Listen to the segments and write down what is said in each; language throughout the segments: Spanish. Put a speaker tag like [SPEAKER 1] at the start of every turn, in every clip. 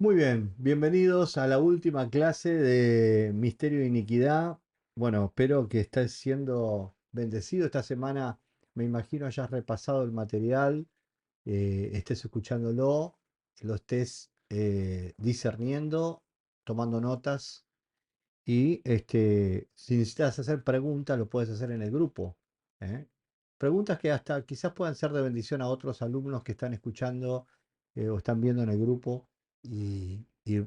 [SPEAKER 1] Muy bien, bienvenidos a la última clase de Misterio de Iniquidad. Bueno, espero que estés siendo bendecido esta semana. Me imagino hayas repasado el material, estés escuchándolo, lo estés discerniendo, tomando notas y si necesitas hacer preguntas, lo puedes hacer en el grupo. ¿Eh? Preguntas que hasta quizás puedan ser de bendición a otros alumnos que están escuchando o están viendo en el grupo y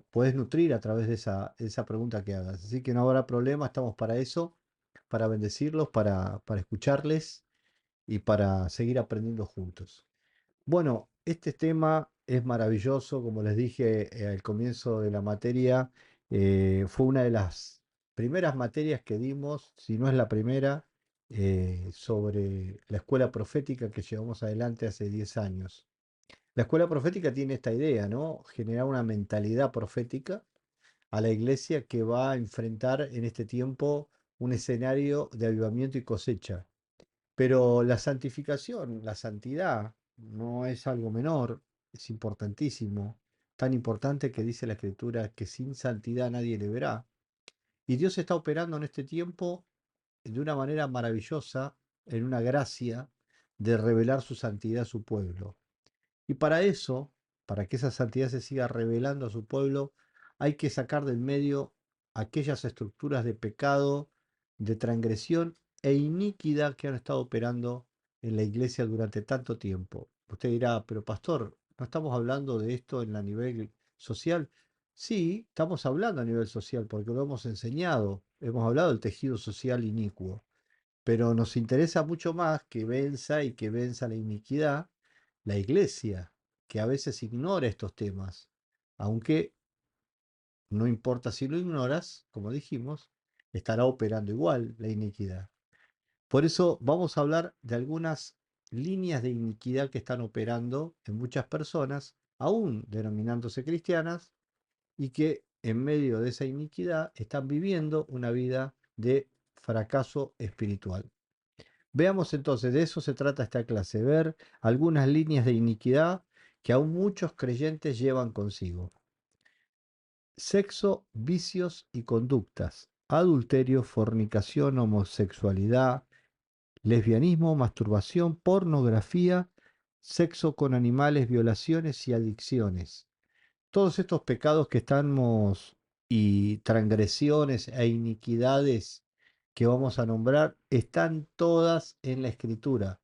[SPEAKER 1] puedes nutrir a través de esa pregunta que hagas. Así que no habrá problema, estamos para eso, para bendecirlos, para escucharles y para seguir aprendiendo juntos. Bueno, este tema es maravilloso, como les dije al comienzo de la materia, fue una de las primeras materias que dimos, si no es la primera, sobre la escuela profética que llevamos adelante hace 10 años. La escuela profética tiene esta idea, ¿no? Generar una mentalidad profética a la iglesia que va a enfrentar en este tiempo un escenario de avivamiento y cosecha. Pero la santificación, la santidad, no es algo menor, es importantísimo, tan importante que dice la Escritura que sin santidad nadie le verá. Y Dios está operando en este tiempo de una manera maravillosa, en una gracia de revelar su santidad a su pueblo. Y para eso, para que esa santidad se siga revelando a su pueblo, hay que sacar del medio aquellas estructuras de pecado, de transgresión e iniquidad que han estado operando en la iglesia durante tanto tiempo. Usted dirá, pero pastor, ¿no estamos hablando de esto en la nivel social? Sí, estamos hablando a nivel social porque lo hemos enseñado, hemos hablado del tejido social inicuo, pero nos interesa mucho más que venza y que venza la iniquidad la iglesia, que a veces ignora estos temas, aunque no importa si lo ignoras, como dijimos, estará operando igual la iniquidad. Por eso vamos a hablar de algunas líneas de iniquidad que están operando en muchas personas, aún denominándose cristianas, y que en medio de esa iniquidad están viviendo una vida de fracaso espiritual. Veamos entonces, de eso se trata esta clase, ver algunas líneas de iniquidad que aún muchos creyentes llevan consigo. Sexo, vicios y conductas, adulterio, fornicación, homosexualidad, lesbianismo, masturbación, pornografía, sexo con animales, violaciones y adicciones. Todos estos pecados que estamos y transgresiones e iniquidades que vamos a nombrar están todas en la escritura.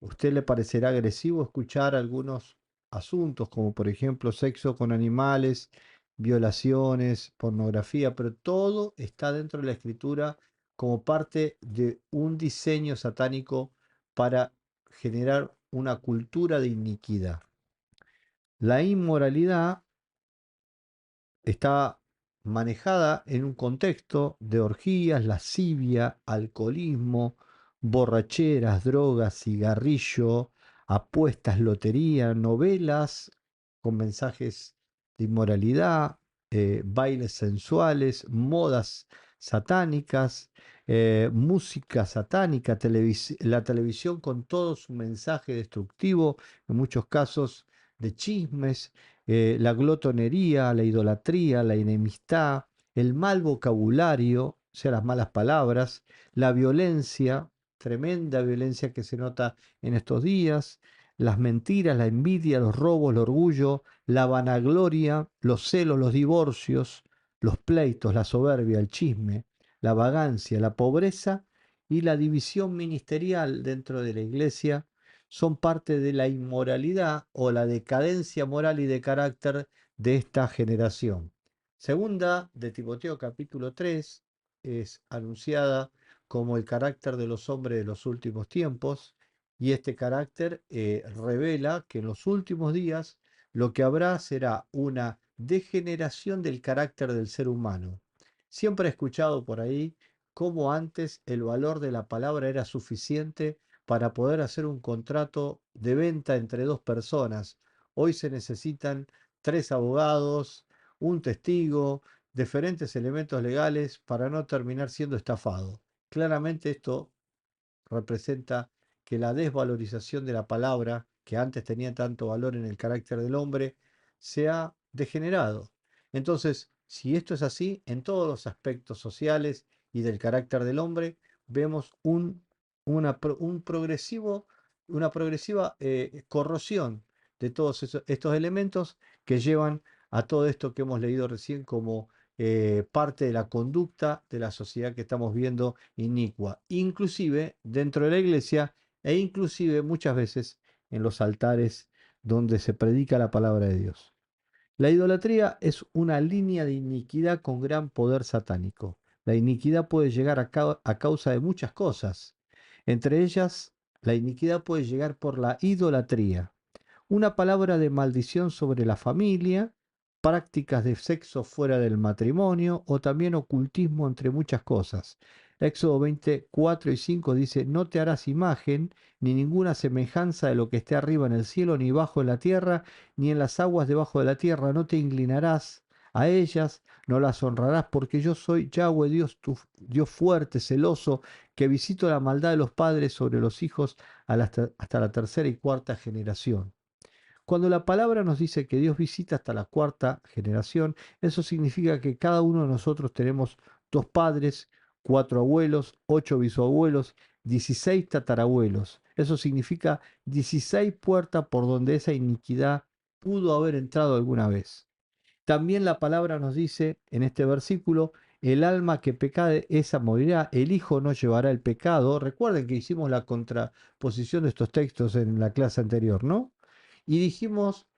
[SPEAKER 1] ¿Usted le parecerá agresivo escuchar algunos asuntos, como por ejemplo sexo con animales, violaciones, pornografía? Pero todo está dentro de la escritura como parte de un diseño satánico para generar una cultura de iniquidad. La inmoralidad está manejada en un contexto de orgías, lascivia, alcoholismo, borracheras, drogas, cigarrillo, apuestas, lotería, novelas con mensajes de inmoralidad, bailes sensuales, modas satánicas, música satánica, la televisión con todo su mensaje destructivo, en muchos casos de chismes, la glotonería, la idolatría, la enemistad, el mal vocabulario, o sea, las malas palabras, la violencia, tremenda violencia que se nota en estos días, las mentiras, la envidia, los robos, el orgullo, la vanagloria, los celos, los divorcios, los pleitos, la soberbia, el chisme, la vagancia, la pobreza y la división ministerial dentro de la iglesia son parte de la inmoralidad o la decadencia moral y de carácter de esta generación. Segunda de Timoteo capítulo 3 es anunciada como el carácter de los hombres de los últimos tiempos y este carácter revela que en los últimos días lo que habrá será una degeneración del carácter del ser humano. Siempre he escuchado por ahí cómo antes el valor de la palabra era suficiente para poder hacer un contrato de venta entre dos personas. Hoy se necesitan tres abogados, un testigo, diferentes elementos legales para no terminar siendo estafado. Claramente esto representa que la desvalorización de la palabra, que antes tenía tanto valor en el carácter del hombre, se ha degenerado. Entonces, si esto es así, en todos los aspectos sociales y del carácter del hombre, vemos una progresiva corrosión de todos estos elementos que llevan a todo esto que hemos leído recién como parte de la conducta de la sociedad que estamos viendo inicua, inclusive dentro de la iglesia e inclusive muchas veces en los altares donde se predica la palabra de Dios. La idolatría es una línea de iniquidad con gran poder satánico. La iniquidad puede llegar a causa de muchas cosas. Entre ellas, la iniquidad puede llegar por la idolatría, una palabra de maldición sobre la familia, prácticas de sexo fuera del matrimonio o también ocultismo entre muchas cosas. Éxodo 24 y 5 dice, no te harás imagen ni ninguna semejanza de lo que esté arriba en el cielo, ni bajo en la tierra, ni en las aguas debajo de la tierra, no te inclinarás a ellas, no las honrarás, porque yo soy Yahweh Dios, tu Dios fuerte, celoso, que visito la maldad de los padres sobre los hijos hasta la tercera y cuarta generación. Cuando la palabra nos dice que Dios visita hasta la cuarta generación, eso significa que cada uno de nosotros tenemos dos padres, cuatro abuelos, ocho bisabuelos, 16 tatarabuelos. Eso significa 16 puertas por donde esa iniquidad pudo haber entrado alguna vez. También la palabra nos dice en este versículo, el alma que pecade, esa morirá, el Hijo no llevará el pecado. Recuerden que hicimos la contraposición de estos textos en la clase anterior, ¿no? Y dijimos,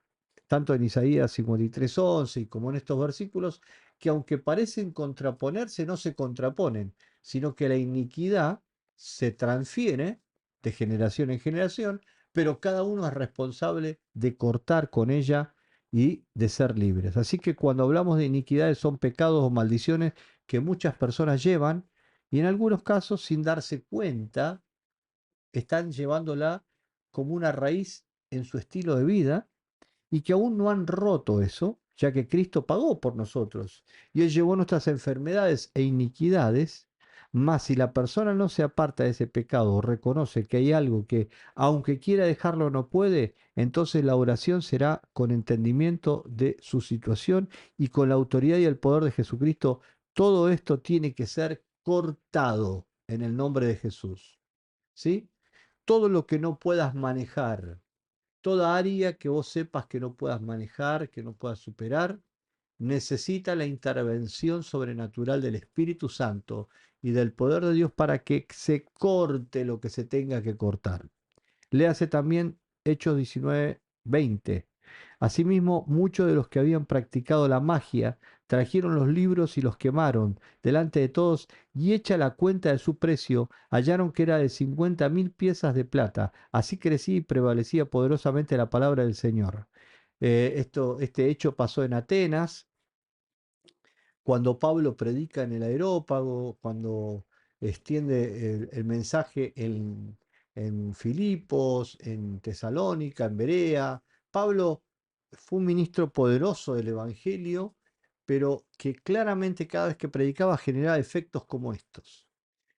[SPEAKER 1] tanto en Isaías 53:11 y como en estos versículos, que aunque parecen contraponerse, no se contraponen, sino que la iniquidad se transfiere de generación en generación, pero cada uno es responsable de cortar con ella y de ser libres. Así que cuando hablamos de iniquidades son pecados o maldiciones que muchas personas llevan y en algunos casos sin darse cuenta están llevándola como una raíz en su estilo de vida y que aún no han roto eso, ya que Cristo pagó por nosotros y Él llevó nuestras enfermedades e iniquidades, mas si la persona no se aparta de ese pecado o reconoce que hay algo que, aunque quiera dejarlo, no puede, entonces la oración será con entendimiento de su situación y con la autoridad y el poder de Jesucristo. Todo esto tiene que ser cortado en el nombre de Jesús. ¿Sí? Todo lo que no puedas manejar, toda área que vos sepas que no puedas manejar, que no puedas superar, necesita la intervención sobrenatural del Espíritu Santo y del poder de Dios para que se corte lo que se tenga que cortar. Léase también Hechos 19:20. Asimismo, muchos de los que habían practicado la magia trajeron los libros y los quemaron delante de todos y hecha la cuenta de su precio, hallaron que era de 50.000 piezas de plata. Así crecía y prevalecía poderosamente la palabra del Señor. Este hecho pasó en Atenas, cuando Pablo predica en el Areópago, cuando extiende el mensaje en Filipos, en Tesalónica, en Berea. Pablo fue un ministro poderoso del Evangelio, pero que claramente cada vez que predicaba generaba efectos como estos.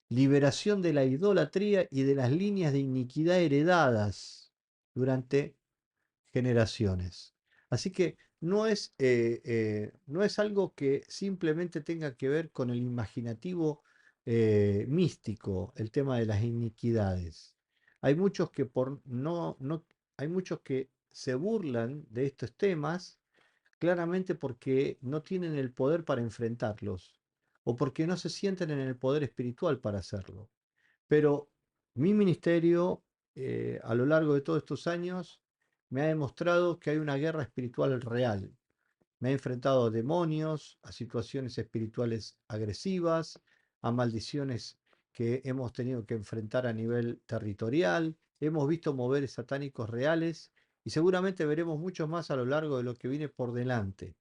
[SPEAKER 1] Liberación de la idolatría y de las líneas de iniquidad heredadas durante generaciones. Así que no es algo que simplemente tenga que ver con el imaginativo místico, el tema de las iniquidades. Hay muchos que hay muchos que se burlan de estos temas claramente porque no tienen el poder para enfrentarlos o porque no se sienten en el poder espiritual para hacerlo. Pero mi ministerio, a lo largo de todos estos años, me ha demostrado que hay una guerra espiritual real. Me he enfrentado a demonios, a situaciones espirituales agresivas, a maldiciones que hemos tenido que enfrentar a nivel territorial. Hemos visto moveres satánicos reales y seguramente veremos mucho más a lo largo de lo que viene por delante.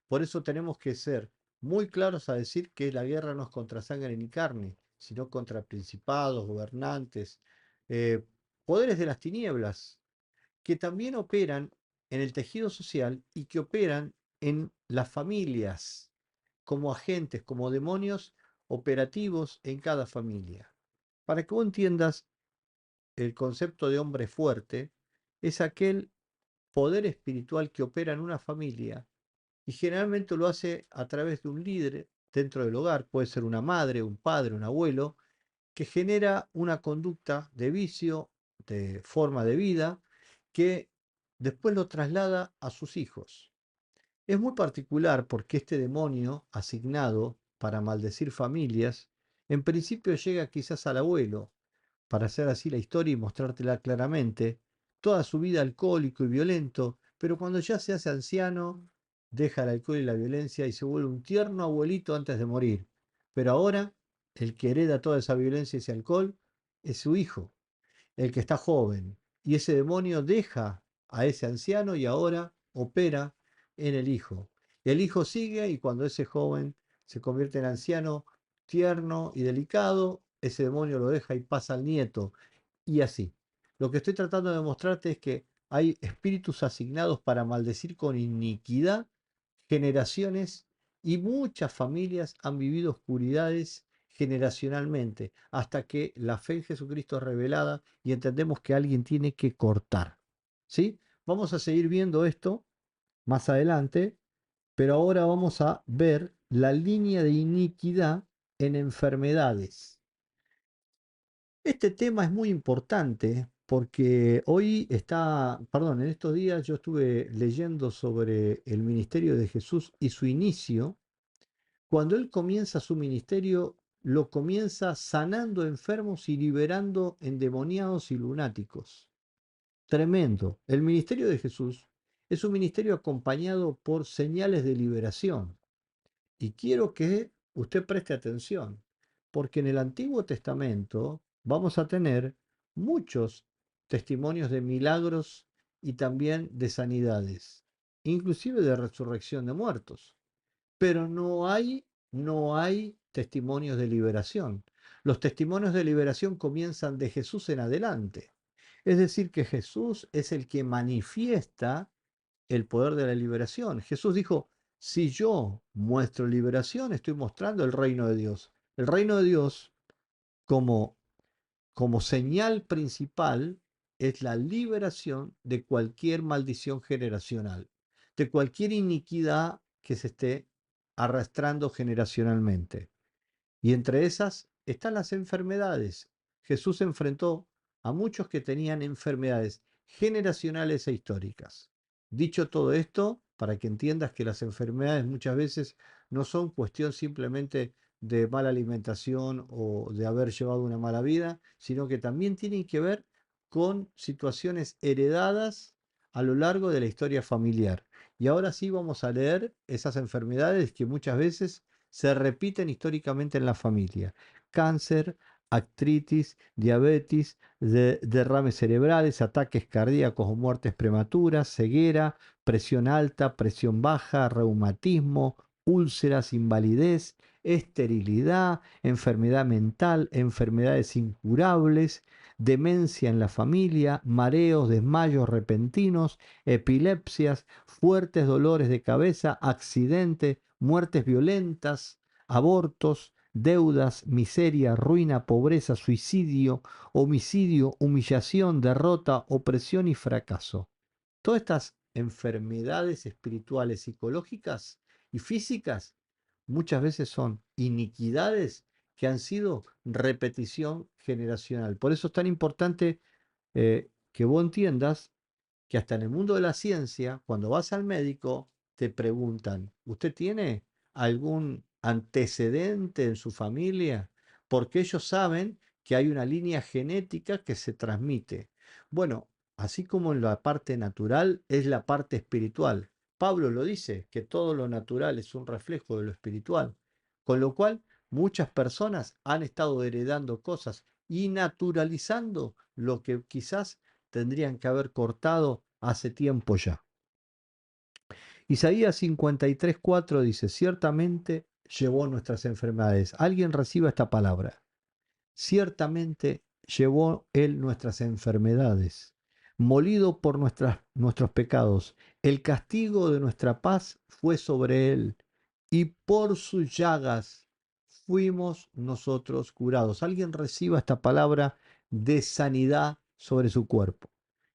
[SPEAKER 1] Por eso tenemos que ser muy claros a decir que la guerra no es contra sangre ni carne, sino contra principados, gobernantes, eh, poderes de las tinieblas, que también operan en el tejido social y que operan en las familias como agentes, como demonios operativos en cada familia. Para que vos entiendas, el concepto de hombre fuerte es aquel poder espiritual que opera en una familia Y generalmente lo hace a través de un líder dentro del hogar, puede ser una madre, un padre, un abuelo, que genera una conducta de vicio, de forma de vida, que después lo traslada a sus hijos. Es muy particular porque este demonio asignado para maldecir familias, en principio llega quizás al abuelo, para hacer así la historia y mostrártela claramente, toda su vida alcohólico y violento, pero cuando ya se hace anciano, deja el alcohol y la violencia y se vuelve un tierno abuelito antes de morir. Pero ahora, el que hereda toda esa violencia y ese alcohol es su hijo, el que está joven. Y ese demonio deja a ese anciano y ahora opera en el hijo. El hijo sigue y cuando ese joven se convierte en anciano, tierno y delicado, ese demonio lo deja y pasa al nieto. Y así. Lo que estoy tratando de mostrarte es que hay espíritus asignados para maldecir con iniquidad generaciones y muchas familias han vivido oscuridades generacionalmente hasta que la fe en Jesucristo es revelada y entendemos que alguien tiene que cortar. ¿Sí? Vamos a seguir viendo esto más adelante, pero ahora vamos a ver la línea de iniquidad en enfermedades. Este tema es muy importante porque hoy está, perdón, en estos días yo estuve leyendo sobre el ministerio de Jesús y su inicio. Cuando él comienza su ministerio, lo comienza sanando enfermos y liberando endemoniados y lunáticos. Tremendo. El ministerio de Jesús es un ministerio acompañado por señales de liberación. Y quiero que usted preste atención, porque en el Antiguo Testamento vamos a tener muchos testimonios de milagros y también de sanidades, inclusive de resurrección de muertos. Pero no hay testimonios de liberación. Los testimonios de liberación comienzan de Jesús en adelante. Es decir, que Jesús es el que manifiesta el poder de la liberación. Jesús dijo, si yo muestro liberación, estoy mostrando el reino de Dios. El reino de Dios, como, como señal principal, es la liberación de cualquier maldición generacional, de cualquier iniquidad que se esté arrastrando generacionalmente. Y entre esas están las enfermedades. Jesús enfrentó a muchos que tenían enfermedades generacionales e históricas. Dicho todo esto, para que entiendas que las enfermedades muchas veces no son cuestión simplemente de mala alimentación o de haber llevado una mala vida, sino que también tienen que ver con situaciones heredadas a lo largo de la historia familiar. Y ahora sí vamos a leer esas enfermedades que muchas veces se repiten históricamente en la familia. Cáncer, artritis, diabetes, derrames cerebrales, ataques cardíacos o muertes prematuras, ceguera, presión alta, presión baja, reumatismo, úlceras, invalidez, esterilidad, enfermedad mental, enfermedades incurables, demencia en la familia, mareos, desmayos repentinos, epilepsias, fuertes dolores de cabeza, accidentes, muertes violentas, abortos, deudas, miseria, ruina, pobreza, suicidio, homicidio, humillación, derrota, opresión y fracaso. Todas estas enfermedades espirituales, psicológicas y físicas muchas veces son iniquidades que han sido repetición generacional. Por eso es tan importante que vos entiendas que hasta en el mundo de la ciencia, cuando vas al médico, te preguntan, ¿usted tiene algún antecedente en su familia? Porque ellos saben que hay una línea genética que se transmite. Bueno, así como en la parte natural es la parte espiritual. Pablo lo dice, que todo lo natural es un reflejo de lo espiritual. Con lo cual, muchas personas han estado heredando cosas y naturalizando lo que quizás tendrían que haber cortado hace tiempo ya. Isaías 53:4 dice, ciertamente llevó nuestras enfermedades. Alguien reciba esta palabra. Ciertamente llevó él nuestras enfermedades, molido por nuestros pecados. El castigo de nuestra paz fue sobre él, y por sus llagas fuimos nosotros curados. Alguien reciba esta palabra de sanidad sobre su cuerpo.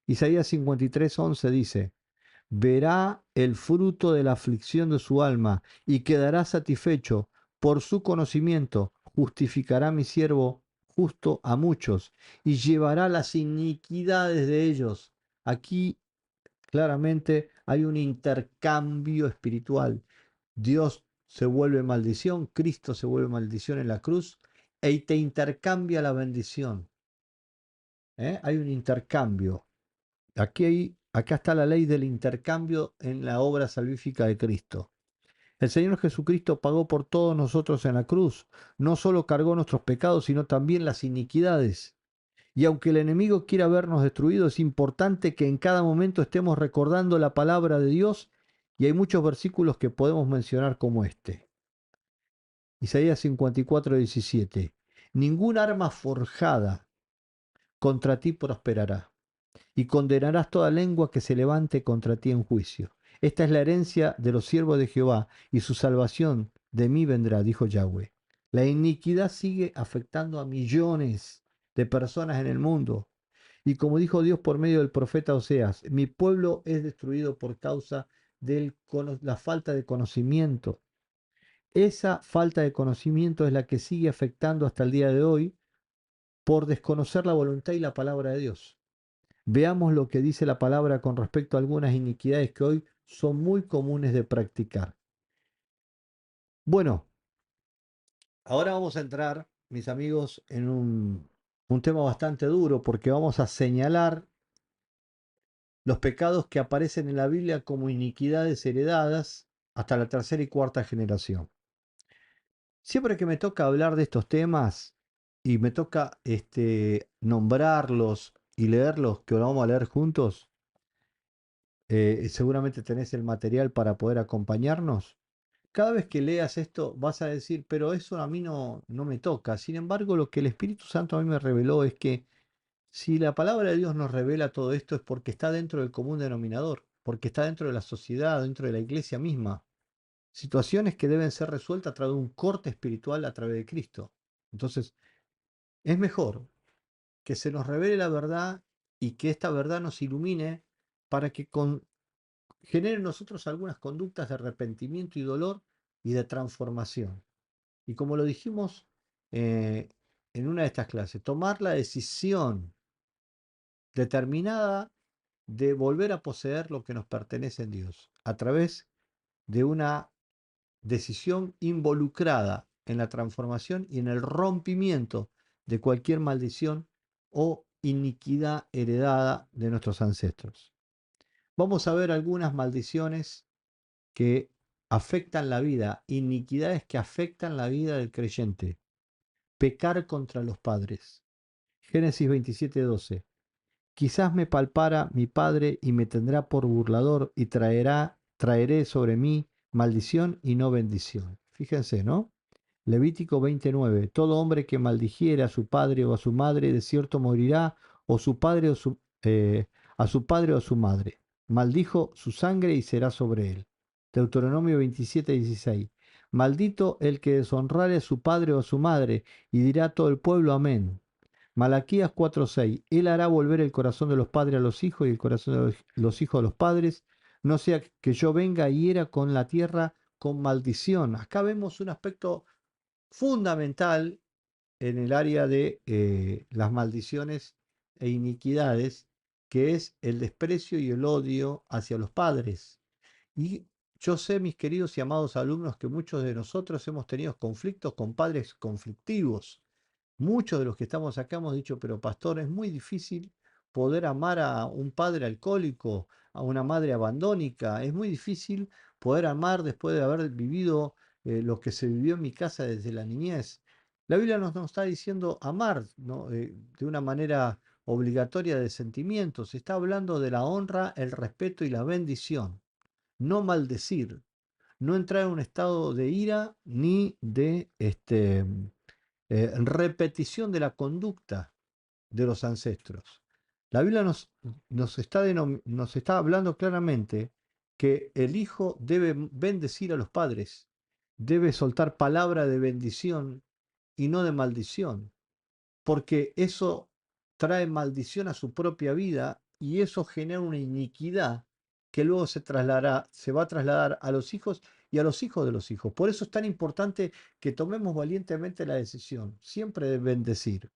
[SPEAKER 1] Isaías 53:11 dice, verá el fruto de la aflicción de su alma y quedará satisfecho. Por su conocimiento justificará mi siervo justo a muchos y llevará las iniquidades de ellos. Aquí claramente hay un intercambio espiritual. Dios se vuelve maldición, Cristo se vuelve maldición en la cruz y te intercambia la bendición. Hay un intercambio. Acá está la ley del intercambio en la obra salvífica de Cristo. El Señor Jesucristo pagó por todos nosotros en la cruz. No solo cargó nuestros pecados, sino también las iniquidades. Y aunque el enemigo quiera vernos destruidos, es importante que en cada momento estemos recordando la palabra de Dios, y hay muchos versículos que podemos mencionar como este. Isaías 54:17. Ningún arma forjada contra ti prosperará, y condenarás toda lengua que se levante contra ti en juicio. Esta es la herencia de los siervos de Jehová, y su salvación de mí vendrá, dijo Yahweh. La iniquidad sigue afectando a millones de personas en el mundo. Y como dijo Dios por medio del profeta Oseas, mi pueblo es destruido por causa de la falta de conocimiento. Esa falta de conocimiento es la que sigue afectando hasta el día de hoy por desconocer la voluntad y la palabra de Dios. Veamos lo que dice la palabra con respecto a algunas iniquidades que hoy son muy comunes de practicar. Bueno, ahora vamos a entrar, mis amigos, en un tema bastante duro porque vamos a señalar los pecados que aparecen en la Biblia como iniquidades heredadas hasta la tercera y cuarta generación. Siempre que me toca hablar de estos temas y me toca nombrarlos y leerlos, que lo vamos a leer juntos, seguramente tenés el material para poder acompañarnos. Cada vez que leas esto vas a decir, pero eso a mí no me toca. Sin embargo, lo que el Espíritu Santo a mí me reveló es que si la palabra de Dios nos revela todo esto es porque está dentro del común denominador, porque está dentro de la sociedad, dentro de la iglesia misma. Situaciones que deben ser resueltas a través de un corte espiritual a través de Cristo. Entonces, es mejor que se nos revele la verdad y que esta verdad nos ilumine para que genere en nosotros algunas conductas de arrepentimiento y dolor y de transformación. Y como lo dijimos eh, en una de estas clases, tomar la decisión determinada de volver a poseer lo que nos pertenece en Dios a través de una decisión involucrada en la transformación y en el rompimiento de cualquier maldición o iniquidad heredada de nuestros ancestros. Vamos a ver algunas maldiciones que afectan la vida, iniquidades que afectan la vida del creyente. Pecar contra los padres. Génesis 27:12. Quizás me palpara mi padre y me tendrá por burlador y traeré sobre mí maldición y no bendición. Fíjense, ¿no? Levítico 29. Todo hombre que maldijere a su padre o a su madre, de cierto morirá, o su padre o a su padre o a su madre. Maldijo su sangre y será sobre él. Deuteronomio 27:16. Maldito el que deshonrare a su padre o a su madre, y dirá todo el pueblo amén. Malaquías 4:6. Él hará volver el corazón de los padres a los hijos y el corazón de los hijos a los padres, no sea que yo venga y hiera con la tierra con maldición. Acá vemos un aspecto fundamental en el área de las maldiciones e iniquidades, que es el desprecio y el odio hacia los padres. Y yo sé, mis queridos y amados alumnos, que muchos de nosotros hemos tenido conflictos con padres conflictivos. Muchos de los que estamos acá hemos dicho, pero pastor, es muy difícil poder amar a un padre alcohólico, a una madre abandónica. Es muy difícil poder amar después de haber vivido lo que se vivió en mi casa desde la niñez. La Biblia nos está diciendo amar, ¿no? De una manera obligatoria de sentimientos. Está hablando de la honra, el respeto y la bendición. No maldecir, no entrar en un estado de ira ni de repetición de la conducta de los ancestros. La Biblia nos está hablando claramente que el hijo debe bendecir a los padres, debe soltar palabra de bendición y no de maldición, porque eso trae maldición a su propia vida y eso genera una iniquidad que luego se va a trasladar a los hijos y a los hijos de los hijos. Por eso es tan importante que tomemos valientemente la decisión, siempre de bendecir.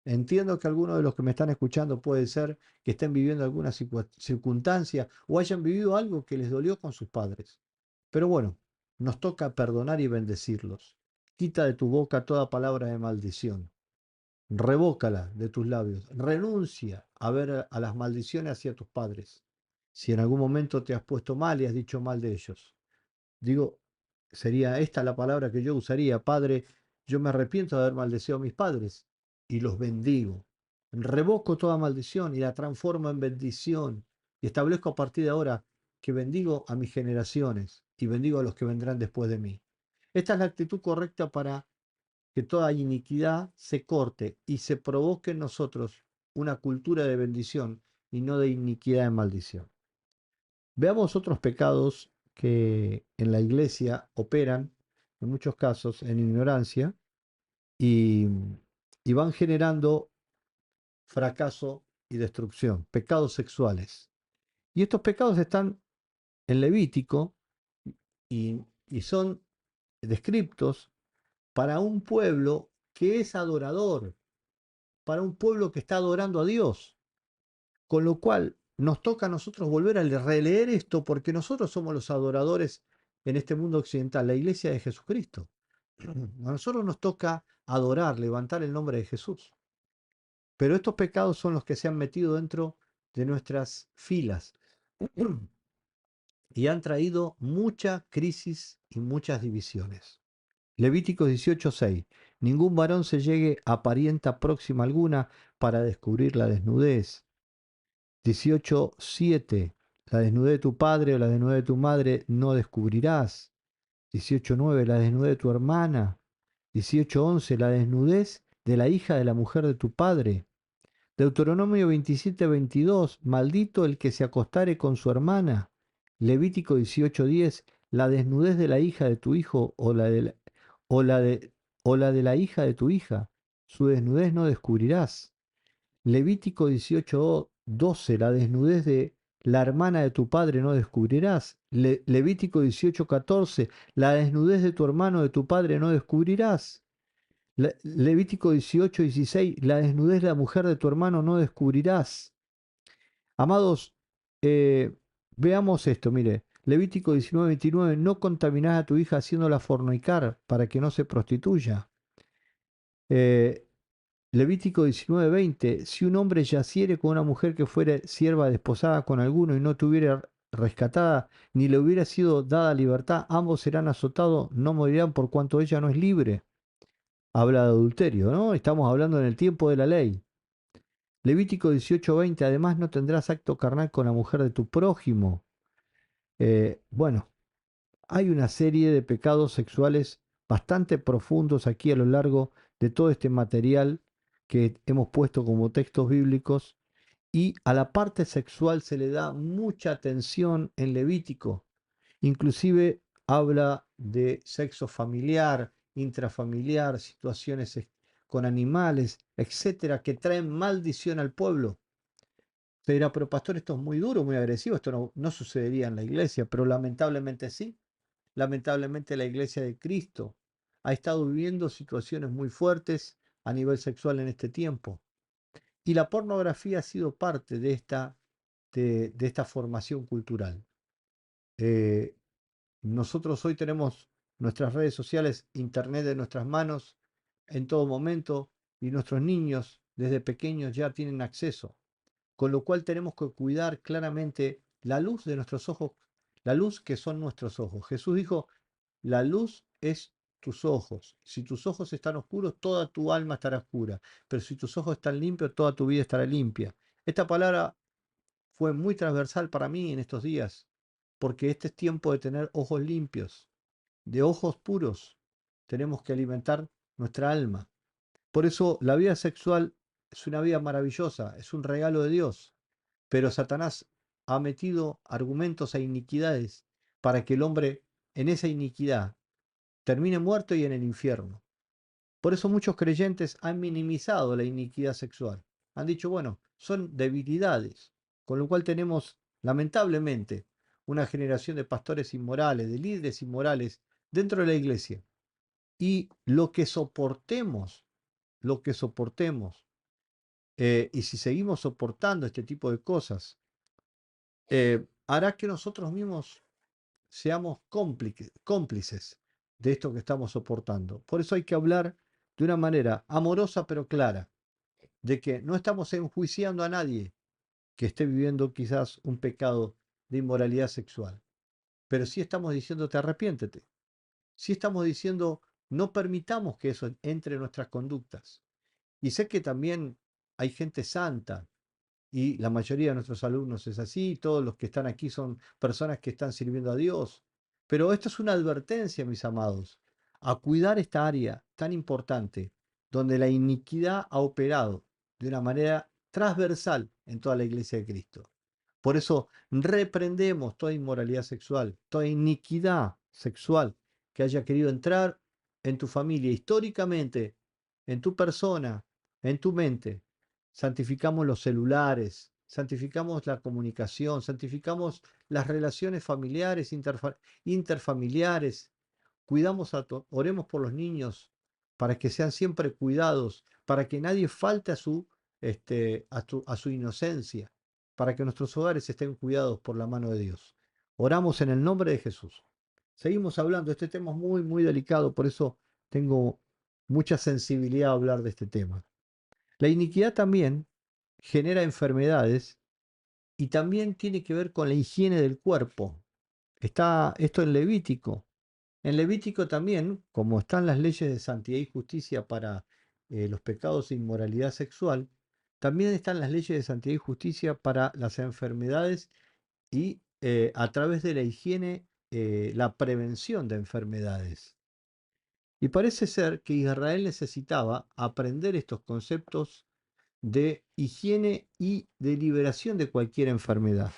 [SPEAKER 1] Entiendo que algunos de los que me están escuchando puede ser que estén viviendo alguna circunstancia o hayan vivido algo que les dolió con sus padres. Pero bueno, nos toca perdonar y bendecirlos. Quita de tu boca toda palabra de maldición. Revócala de tus labios. Renuncia a ver a las maldiciones hacia tus padres. Si en algún momento te has puesto mal y has dicho mal de ellos. Digo, sería esta la palabra que yo usaría. Padre, yo me arrepiento de haber maldecido a mis padres y los bendigo. Revoco toda maldición y la transformo en bendición. Y establezco a partir de ahora que bendigo a mis generaciones y bendigo a los que vendrán después de mí. Esta es la actitud correcta para que toda iniquidad se corte y se provoque en nosotros una cultura de bendición y no de iniquidad y maldición. Veamos otros pecados que en la iglesia operan, en muchos casos, en ignorancia y, y van generando fracaso y destrucción, pecados sexuales. Y estos pecados están en Levítico y son descriptos para un pueblo que es adorador, para un pueblo que está adorando a Dios. Con lo cual nos toca a nosotros volver a releer esto porque nosotros somos los adoradores en este mundo occidental, la iglesia de Jesucristo. A nosotros nos toca adorar, levantar el nombre de Jesús. Pero estos pecados son los que se han metido dentro de nuestras filas y han traído mucha crisis y muchas divisiones. Levítico 18:6. Ningún varón se llegue a parienta próxima alguna para descubrir la desnudez. 18:7. La desnudez de tu padre o la desnudez de tu madre no descubrirás. 18:9. La desnudez de tu hermana. 18:11. La desnudez de la hija de la mujer de tu padre. Deuteronomio 27:22. Maldito el que se acostare con su hermana. Levítico 18:10. La desnudez de la hija de tu hijo o la de, o la de la hija de tu hija. Su desnudez no descubrirás. Levítico 18:12, la desnudez de la hermana de tu padre no descubrirás. Levítico 18:14, la desnudez de tu hermano de tu padre no descubrirás. Levítico 18:16, la desnudez de la mujer de tu hermano no descubrirás. Amados, veamos esto, mire. Levítico 19:29, no contaminarás a tu hija haciéndola fornicar para que no se prostituya. Eh, Levítico 19:20, si un hombre yaciere con una mujer que fuere sierva desposada con alguno y no tuviera rescatada, ni le hubiera sido dada libertad, ambos serán azotados, no morirán por cuanto ella no es libre. Habla de adulterio, ¿no? Estamos hablando en el tiempo de la ley. Levítico 18:20, además no tendrás acto carnal con la mujer de tu prójimo. Bueno, hay una serie de pecados sexuales bastante profundos aquí a lo largo de todo este material que hemos puesto como textos bíblicos y a la parte sexual se le da mucha atención en Levítico. Inclusive habla de sexo familiar, intrafamiliar, situaciones con animales, etcétera, que traen maldición al pueblo. Se dirá, pero pastor, esto es muy duro, muy agresivo, esto no sucedería en la iglesia, pero lamentablemente sí. Lamentablemente la iglesia de Cristo ha estado viviendo situaciones muy fuertes a nivel sexual en este tiempo. Y la pornografía ha sido parte de esta formación cultural. Eh, Nosotros hoy tenemos nuestras redes sociales, internet en nuestras manos en todo momento y nuestros niños desde pequeños ya tienen acceso, con lo cual tenemos que cuidar claramente la luz de nuestros ojos, la luz que son nuestros ojos. Jesús dijo, la luz es tus ojos. Si tus ojos están oscuros, toda tu alma estará oscura. Pero si tus ojos están limpios, toda tu vida estará limpia. Esta palabra fue muy transversal para mí en estos días, porque este es tiempo de tener ojos limpios, de ojos puros. Tenemos que alimentar nuestra alma. Por eso la vida sexual es una vida maravillosa, es un regalo de Dios. Pero Satanás ha metido argumentos e iniquidades para que el hombre en esa iniquidad termine muerto y en el infierno. Por eso muchos creyentes han minimizado la iniquidad sexual. Han dicho, bueno, son debilidades, con lo cual tenemos, lamentablemente, una generación de pastores inmorales, de líderes inmorales dentro de la iglesia. Y lo que soportemos, y si seguimos soportando este tipo de cosas, hará que nosotros mismos seamos cómplices de esto que estamos soportando. Por eso hay que hablar de una manera amorosa pero clara, de que no estamos enjuiciando a nadie que esté viviendo quizás un pecado de inmoralidad sexual, pero sí estamos diciéndote arrepiéntete, sí estamos diciendo no permitamos que eso entre en nuestras conductas. Y sé que también hay gente santa, y la mayoría de nuestros alumnos es así, todos los que están aquí son personas que están sirviendo a Dios. Pero esto es una advertencia, mis amados, a cuidar esta área tan importante, donde la iniquidad ha operado de una manera transversal en toda la iglesia de Cristo. Por eso reprendemos toda inmoralidad sexual, toda iniquidad sexual que haya querido entrar en tu familia históricamente, en tu persona, en tu mente. Santificamos los celulares, santificamos la comunicación, santificamos las relaciones familiares, interfamiliares. Oremos por los niños para que sean siempre cuidados, para que nadie falte a su inocencia, para que nuestros hogares estén cuidados por la mano de Dios. Oramos en el nombre de Jesús. Seguimos hablando, este tema es muy, muy delicado, por eso tengo mucha sensibilidad a hablar de este tema. La iniquidad también genera enfermedades y también tiene que ver con la higiene del cuerpo. Está esto en Levítico. En Levítico también, como están las leyes de santidad y justicia para los pecados de inmoralidad sexual, también están las leyes de santidad y justicia para las enfermedades y a través de la higiene, la prevención de enfermedades. Y parece ser que Israel necesitaba aprender estos conceptos de higiene y de liberación de cualquier enfermedad.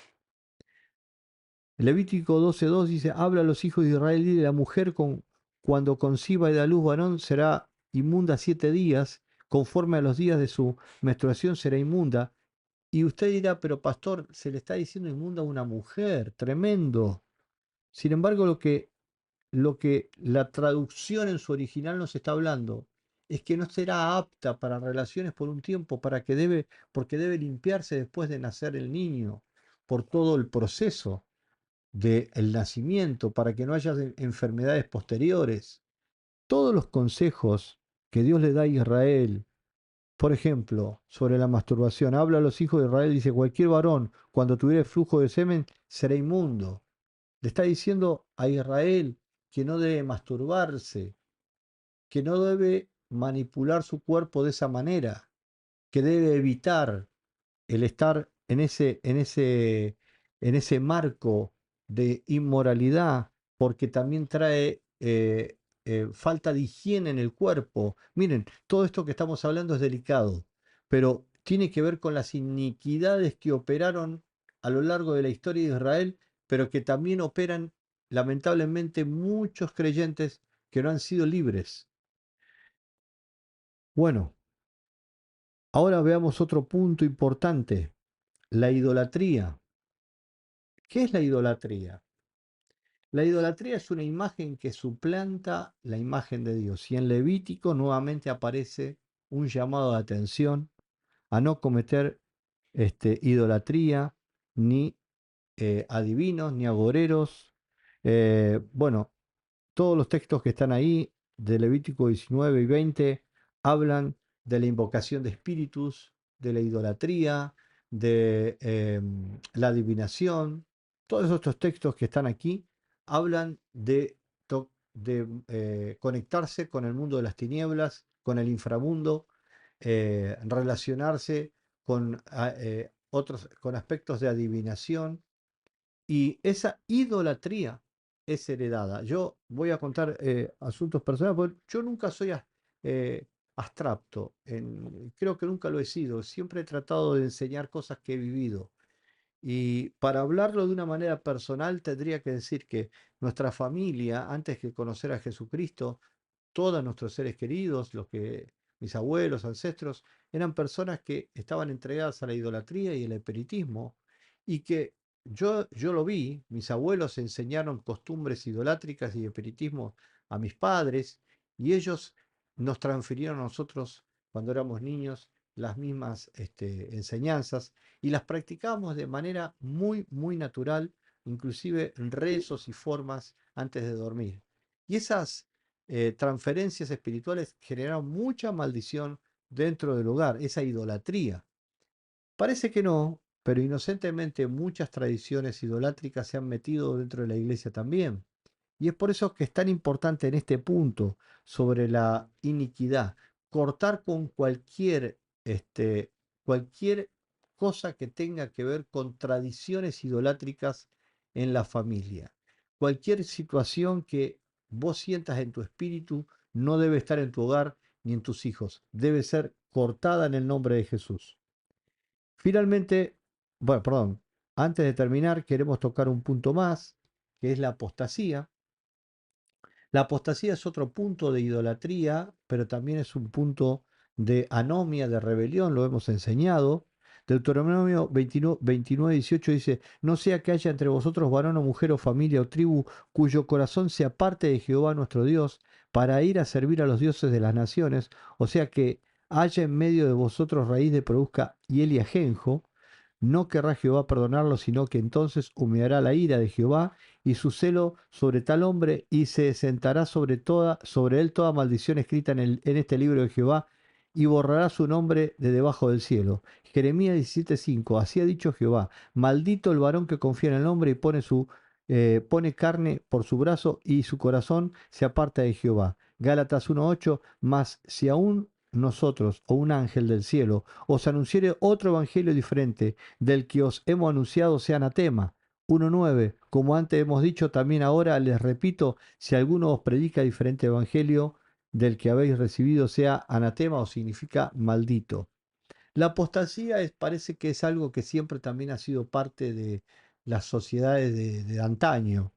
[SPEAKER 1] Levítico 12:2 dice, habla a los hijos de Israel y la mujer cuando conciba y da luz varón será inmunda 7 días, conforme a los días de su menstruación será inmunda. Y usted dirá, pero pastor, se le está diciendo inmunda a una mujer, tremendo. Sin embargo, lo que la traducción en su original nos está hablando es que no será apta para relaciones por un tiempo, porque debe limpiarse después de nacer el niño, por todo el proceso del nacimiento, para que no haya enfermedades posteriores. Todos los consejos que Dios le da a Israel, por ejemplo, sobre la masturbación, habla a los hijos de Israel, dice, cualquier varón, cuando tuviere flujo de semen, será inmundo. Le está diciendo a Israel que no debe masturbarse, que no debe manipular su cuerpo de esa manera, que debe evitar el estar en ese marco de inmoralidad, porque también trae falta de higiene en el cuerpo. Miren, todo esto que estamos hablando es delicado, pero tiene que ver con las iniquidades que operaron a lo largo de la historia de Israel, pero que también operan lamentablemente muchos creyentes que no han sido libres. Bueno, ahora veamos otro punto importante, la idolatría. ¿Qué es la idolatría? La idolatría es una imagen que suplanta la imagen de Dios. Y en Levítico nuevamente aparece un llamado de atención a no cometer idolatría, ni adivinos, ni agoreros. Bueno, todos los textos que están ahí, de Levítico 19 y 20, hablan de la invocación de espíritus, de la idolatría, de la adivinación. Todos estos textos que están aquí hablan de conectarse con el mundo de las tinieblas, con el inframundo, relacionarse con aspectos de adivinación, y esa idolatría es heredada. Yo voy a contar asuntos personales, porque yo nunca soy abstracto, creo que nunca lo he sido, siempre he tratado de enseñar cosas que he vivido. Y para hablarlo de una manera personal, tendría que decir que nuestra familia, antes que conocer a Jesucristo, todos nuestros seres queridos, mis abuelos, ancestros, eran personas que estaban entregadas a la idolatría y el espiritismo, y que yo lo vi, mis abuelos enseñaron costumbres idolátricas y espiritismo a mis padres y ellos nos transfirieron a nosotros cuando éramos niños las mismas enseñanzas y las practicábamos de manera muy, muy natural, inclusive en rezos y formas antes de dormir. Y esas transferencias espirituales generaron mucha maldición dentro del hogar, esa idolatría. Parece que no, pero inocentemente muchas tradiciones idolátricas se han metido dentro de la iglesia también. Y es por eso que es tan importante en este punto sobre la iniquidad, cortar con cualquier cosa que tenga que ver con tradiciones idolátricas en la familia. Cualquier situación que vos sientas en tu espíritu no debe estar en tu hogar ni en tus hijos. Debe ser cortada en el nombre de Jesús. Finalmente, bueno, perdón, antes de terminar, queremos tocar un punto más, que es la apostasía. La apostasía es otro punto de idolatría, pero también es un punto de anomia, de rebelión, lo hemos enseñado. Deuteronomio 29, 18 dice, no sea que haya entre vosotros varón o mujer o familia o tribu cuyo corazón se aparte de Jehová nuestro Dios para ir a servir a los dioses de las naciones, o sea que haya en medio de vosotros raíz de produzca hiel y ajenjo, no querrá Jehová perdonarlo, sino que entonces humeará la ira de Jehová y su celo sobre tal hombre, y se sentará sobre él toda maldición escrita en este libro de Jehová, y borrará su nombre de debajo del cielo. Jeremías 17:5, así ha dicho Jehová, maldito el varón que confía en el hombre y pone carne por su brazo, y su corazón se aparta de Jehová. Gálatas 1:8, mas si aún nosotros o un ángel del cielo os anunciare otro evangelio diferente del que os hemos anunciado, sea anatema. 1.9. Como antes hemos dicho, también ahora les repito, si alguno os predica diferente evangelio del que habéis recibido, sea anatema o significa maldito. La apostasía parece que es algo que siempre también ha sido parte de las sociedades de antaño.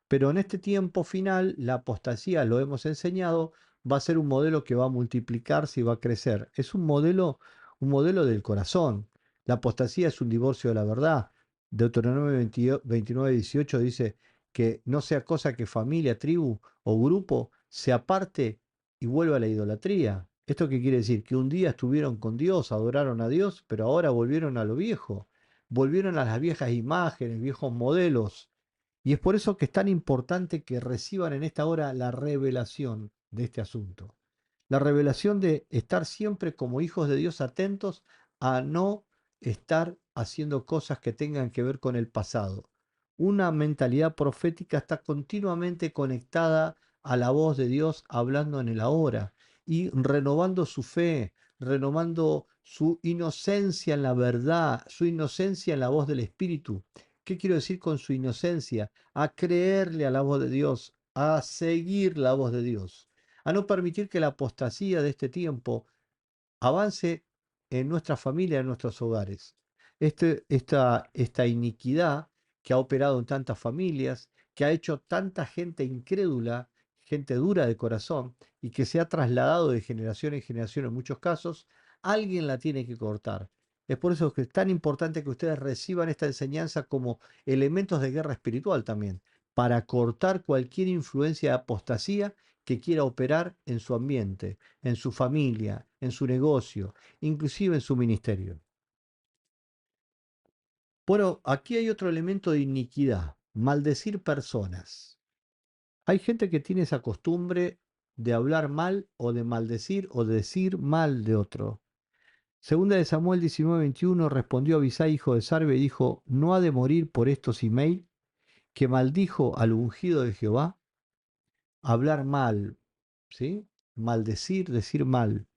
[SPEAKER 1] Pero en este tiempo final, la apostasía, lo hemos enseñado, va a ser un modelo que va a multiplicarse y va a crecer. Es un modelo del corazón. La apostasía es un divorcio de la verdad. Deuteronomio 29, 18 dice que no sea cosa que familia, tribu o grupo se aparte y vuelva a la idolatría. ¿Esto qué quiere decir? Que un día estuvieron con Dios, adoraron a Dios, pero ahora volvieron a lo viejo. Volvieron a las viejas imágenes, viejos modelos. Y es por eso que es tan importante que reciban en esta hora la revelación de este asunto. La revelación de estar siempre como hijos de Dios atentos a no estar haciendo cosas que tengan que ver con el pasado. Una mentalidad profética está continuamente conectada a la voz de Dios hablando en el ahora y renovando su fe, renovando su inocencia en la verdad, su inocencia en la voz del Espíritu. ¿Qué quiero decir con su inocencia? A creerle a la voz de Dios, a seguir la voz de Dios, a no permitir que la apostasía de este tiempo avance en nuestra familia, en nuestros hogares. Esta iniquidad que ha operado en tantas familias, que ha hecho tanta gente incrédula, gente dura de corazón, y que se ha trasladado de generación en generación en muchos casos, alguien la tiene que cortar. Es por eso que es tan importante que ustedes reciban esta enseñanza como elementos de guerra espiritual también, para cortar cualquier influencia de apostasía que quiera operar en su ambiente, en su familia, en su negocio, inclusive en su ministerio. Bueno, aquí hay otro elemento de iniquidad, maldecir personas. Hay gente que tiene esa costumbre de hablar mal o de maldecir o de decir mal de otro. Segunda de Samuel 19:21 respondió Abisai, hijo de Sarve, y dijo, ¿no ha de morir por esto Simei, que maldijo al ungido de Jehová? Hablar mal, ¿sí? Maldecir, decir mal.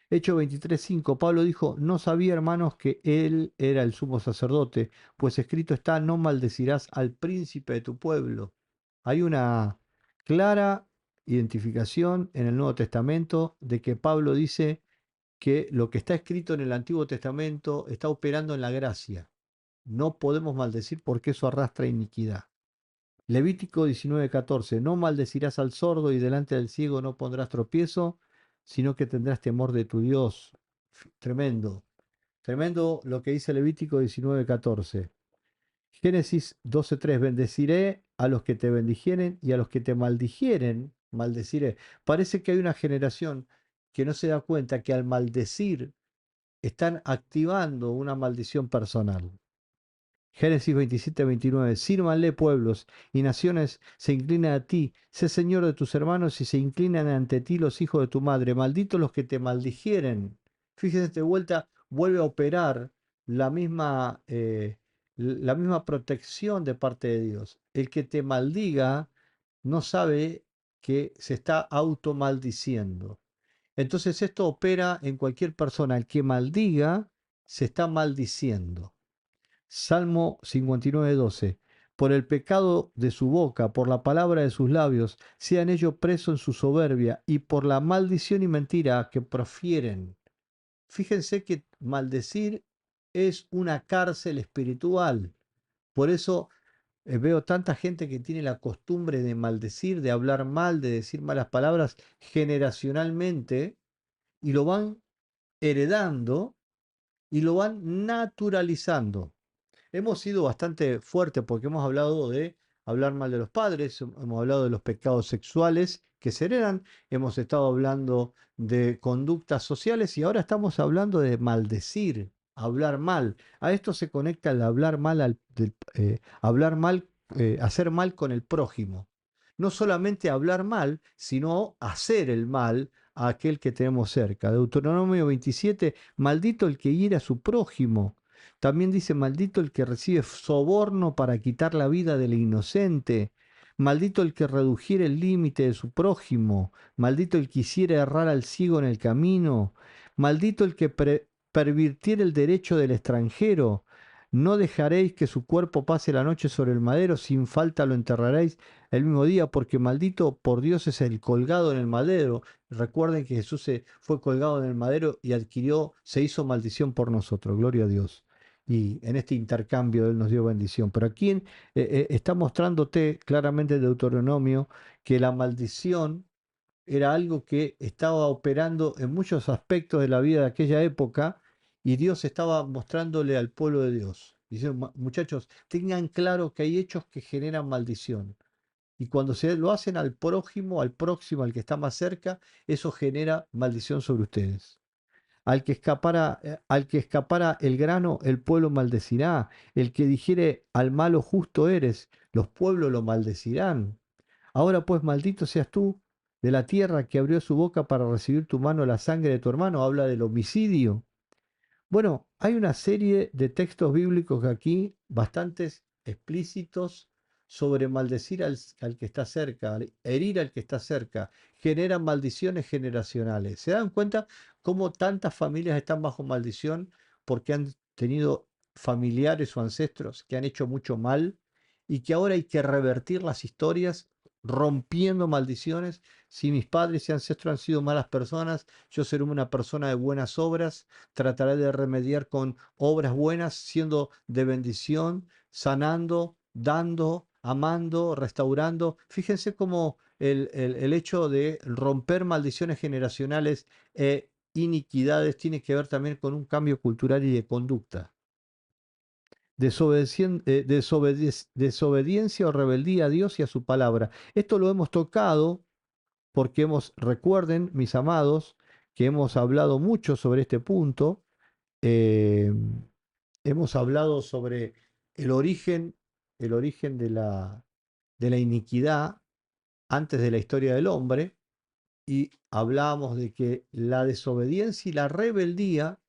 [SPEAKER 1] Hecho 23:5, Pablo dijo, no sabía, hermanos, que él era el sumo sacerdote, pues escrito está, no maldecirás al príncipe de tu pueblo. Hay una clara identificación en el Nuevo Testamento de que Pablo dice que lo que está escrito en el Antiguo Testamento está operando en la gracia. No podemos maldecir porque eso arrastra iniquidad. Levítico 19:14, no maldecirás al sordo y delante del ciego no pondrás tropiezo, sino que tendrás temor de tu Dios. Tremendo, tremendo lo que dice Levítico 19:14. Génesis 12:3, bendeciré a los que te bendijeren y a los que te maldijeren, maldeciré. Parece que hay una generación que no se da cuenta que al maldecir están activando una maldición personal. Génesis 27:29, sírvanle pueblos y naciones se inclinan a ti, sé señor de tus hermanos y se inclinan ante ti los hijos de tu madre, malditos los que te maldijeren. Fíjense, de vuelta vuelve a operar la misma protección de parte de Dios. El que te maldiga no sabe que se está automaldiciendo. Entonces esto opera en cualquier persona. El que maldiga se está maldiciendo. Salmo 59:12. Por el pecado de su boca, por la palabra de sus labios, sean ellos presos en su soberbia y por la maldición y mentira que profieren. Fíjense que maldecir es una cárcel espiritual. Por eso veo tanta gente que tiene la costumbre de maldecir, de hablar mal, de decir malas palabras generacionalmente y lo van heredando y lo van naturalizando. Hemos sido bastante fuertes porque hemos hablado de hablar mal de los padres, hemos hablado de los pecados sexuales que se heredan, hemos estado hablando de conductas sociales y ahora estamos hablando de maldecir, hablar mal. A esto se conecta el hablar mal, hablar mal, hacer mal con el prójimo. No solamente hablar mal, sino hacer el mal a aquel que tenemos cerca. Deuteronomio 27, maldito el que hiere a su prójimo. También dice, maldito el que recibe soborno para quitar la vida del inocente. Maldito el que redujere el límite de su prójimo. Maldito el que hiciera errar al ciego en el camino. Maldito el que pervirtiere el derecho del extranjero. No dejaréis que su cuerpo pase la noche sobre el madero, sin falta lo enterraréis el mismo día, porque maldito por Dios es el colgado en el madero. Recuerden que Jesús se fue colgado en el madero y adquirió, se hizo maldición por nosotros. Gloria a Dios. Y en este intercambio Él nos dio bendición. Pero aquí está mostrándote claramente Deuteronomio que la maldición era algo que estaba operando en muchos aspectos de la vida de aquella época y Dios estaba mostrándole al pueblo de Dios. Dice, muchachos, tengan claro que hay hechos que generan maldición. Y cuando se lo hacen al prójimo, al próximo, al que está más cerca, eso genera maldición sobre ustedes. Al que escapara el grano, el pueblo maldecirá. El que dijere al malo justo eres, los pueblos lo maldecirán. Ahora pues maldito seas tú de la tierra que abrió su boca para recibir tu mano la sangre de tu hermano. Habla del homicidio. Bueno, hay una serie de textos bíblicos aquí bastantes explícitos sobre maldecir al que está cerca, herir al que está cerca, generan maldiciones generacionales. ¿Se dan cuenta cómo tantas familias están bajo maldición porque han tenido familiares o ancestros que han hecho mucho mal y que ahora hay que revertir las historias rompiendo maldiciones? Si mis padres y ancestros han sido malas personas, yo seré una persona de buenas obras, trataré de remediar con obras buenas, siendo de bendición, sanando, dando, amando, restaurando. Fíjense cómo el hecho de romper maldiciones generacionales e iniquidades tiene que ver también con un cambio cultural y de conducta. Desobediencia o rebeldía a Dios y a su palabra. Esto lo hemos tocado porque recuerden, mis amados, que hemos hablado mucho sobre este punto. eh, Hemos hablado sobre el origen, el origen de la iniquidad antes de la historia del hombre y hablábamos de que la desobediencia y la rebeldía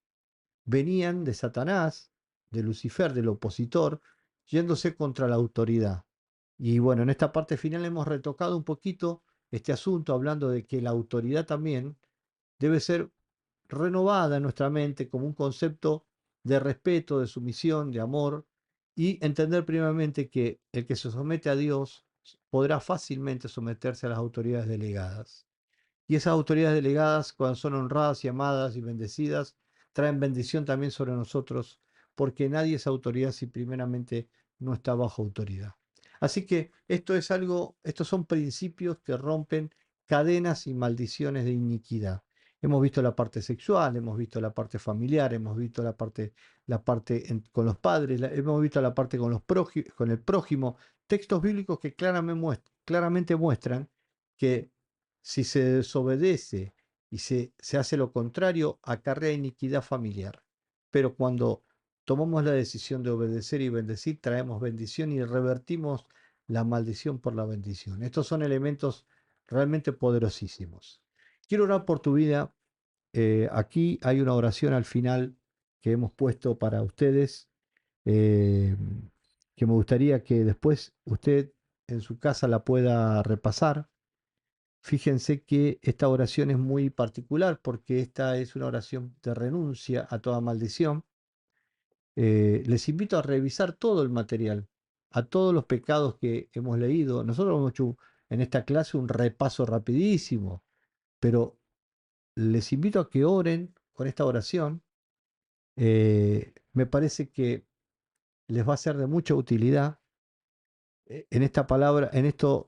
[SPEAKER 1] venían de Satanás, de Lucifer, del opositor, yéndose contra la autoridad. Y bueno, en esta parte final hemos retocado un poquito este asunto, hablando de que la autoridad también debe ser renovada en nuestra mente como un concepto de respeto, de sumisión, de amor, y entender primeramente que el que se somete a Dios podrá fácilmente someterse a las autoridades delegadas. Y esas autoridades delegadas, cuando son honradas y amadas y bendecidas, traen bendición también sobre nosotros, porque nadie es autoridad si primeramente no está bajo autoridad. Así que esto es algo, estos son principios que rompen cadenas y maldiciones de iniquidad. Hemos visto la parte sexual, hemos visto la parte familiar, hemos visto con los padres, hemos visto la parte con el prójimo. Textos bíblicos que claramente muestran que si se desobedece y se hace lo contrario, acarrea iniquidad familiar. Pero cuando tomamos la decisión de obedecer y bendecir, traemos bendición y revertimos la maldición por la bendición. Estos son elementos realmente poderosísimos. Quiero orar por tu vida. Aquí hay una oración al final que hemos puesto para ustedes, eh, que me gustaría que después usted en su casa la pueda repasar. Fíjense que esta oración es muy particular porque esta es una oración de renuncia a toda maldición. Les invito a revisar todo el material, a todos los pecados que hemos leído. Nosotros hemos hecho en esta clase un repaso rapidísimo, pero les invito a que oren con esta oración. Me parece que les va a ser de mucha utilidad en esta palabra, en esta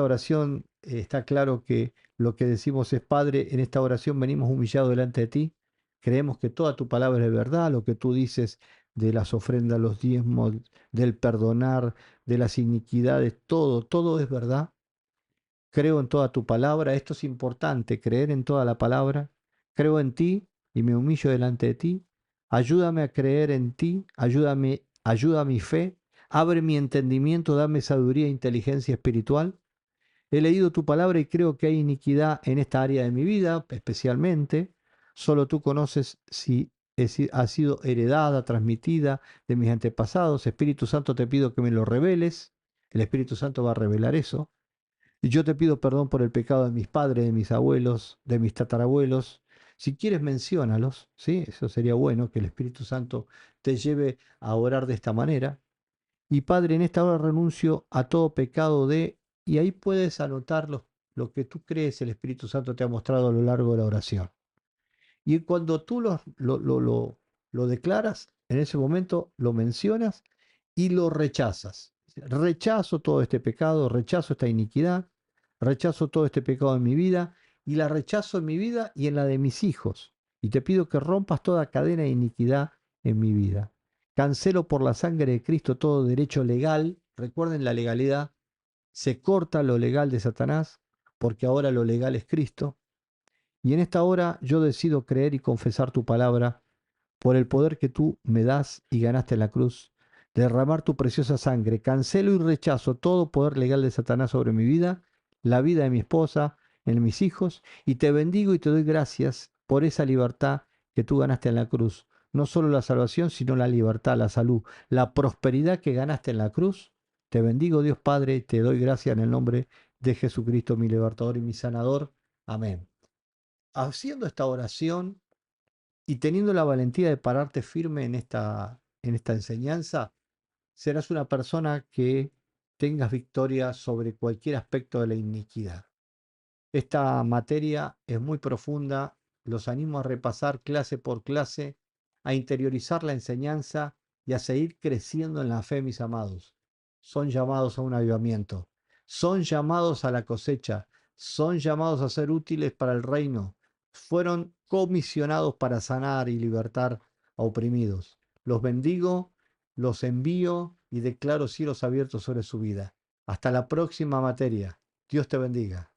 [SPEAKER 1] oración. Está claro que lo que decimos es: Padre, en esta oración venimos humillados delante de ti. Creemos que toda tu palabra es verdad, lo que tú dices de las ofrendas, los diezmos, del perdonar, de las iniquidades, todo es verdad. Creo en toda tu palabra. Esto es importante, creer en toda la palabra. Creo en ti y me humillo delante de ti. Ayúdame a creer en ti, ayuda a mi fe, abre mi entendimiento, dame sabiduría e inteligencia espiritual. He leído tu palabra y creo que hay iniquidad en esta área de mi vida, especialmente. Solo tú conoces si ha sido heredada, transmitida de mis antepasados. Espíritu Santo, te pido que me lo reveles. El Espíritu Santo va a revelar eso. Y yo te pido perdón por el pecado de mis padres, de mis abuelos, de mis tatarabuelos. Si quieres, menciónalos, ¿sí? Eso sería bueno, que el Espíritu Santo te lleve a orar de esta manera. Y Padre, en esta hora renuncio a todo pecado y ahí puedes anotar lo que tú crees el Espíritu Santo te ha mostrado a lo largo de la oración. Y cuando tú lo declaras, en ese momento lo mencionas y lo rechazas. Rechazo todo este pecado, rechazo esta iniquidad, rechazo todo este pecado en mi vida y la rechazo en mi vida y en la de mis hijos. Y te pido que rompas toda cadena de iniquidad en mi vida. Cancelo por la sangre de Cristo todo derecho legal. Recuerden la legalidad. Se corta lo legal de Satanás porque ahora lo legal es Cristo. Y en esta hora yo decido creer y confesar tu palabra por el poder que tú me das y ganaste en la cruz, derramar tu preciosa sangre. Cancelo y rechazo todo poder legal de Satanás sobre mi vida, la vida de mi esposa, en mis hijos, y te bendigo y te doy gracias por esa libertad que tú ganaste en la cruz. No solo la salvación, sino la libertad, la salud, la prosperidad que ganaste en la cruz. Te bendigo, Dios Padre, te doy gracias en el nombre de Jesucristo, mi libertador y mi sanador. Amén. Haciendo esta oración y teniendo la valentía de pararte firme en esta enseñanza, serás una persona que tengas victoria sobre cualquier aspecto de la iniquidad. Esta materia es muy profunda, los animo a repasar clase por clase, a interiorizar la enseñanza y a seguir creciendo en la fe, mis amados. Son llamados a un avivamiento, son llamados a la cosecha, son llamados a ser útiles para el reino, fueron comisionados para sanar y libertar a oprimidos. Los bendigo, los envío y declaro cielos abiertos sobre su vida. Hasta la próxima materia. Dios te bendiga.